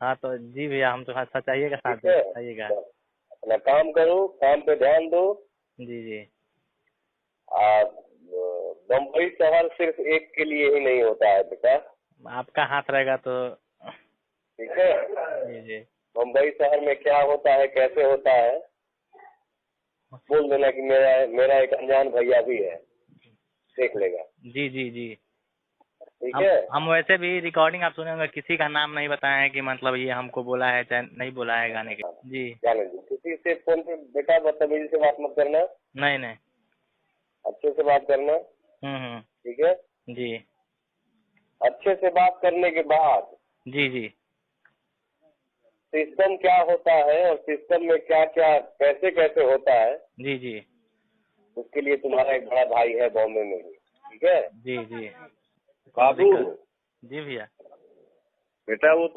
हाँ तो जी भैया, हम तो सच्चाई का साथ ठीक है, बताइएगा। अपना काम करो, काम पे ध्यान दो। जी जी। आप बम्बई शहर सिर्फ एक के लिए ही नहीं होता है बेटा। आपका हाथ रहेगा तो। ठीक है, जी जी। मुंबई शहर में क्या होता है, कैसे होता है, बोल देना कि मेरा मेरा एक अनजान भैया भी है, देख लेगा। जी जी जी। ठीक हम है, हम वैसे भी रिकॉर्डिंग आप सुने होंगे, किसी का नाम नहीं बताए हैं कि मतलब ये हमको बोला है चाहे नहीं बोला है गाने के। जी। जाने दो, किसी से फोन पे बेटा बदतमीजी से बात मत करना, नहीं नहीं। अच्छे से बात करना। हम्म। ठीक है, जी अच्छे से बात करने के बाद जी जी। सिस्टम क्या होता है और सिस्टम में क्या क्या कैसे कैसे होता है, जी जी। उसके लिए तुम्हारा एक बड़ा भाई है बॉम्बे में ही। ठीक है जी जी। कोई बाबू, दिक्कत। जी भैया। बेटा वो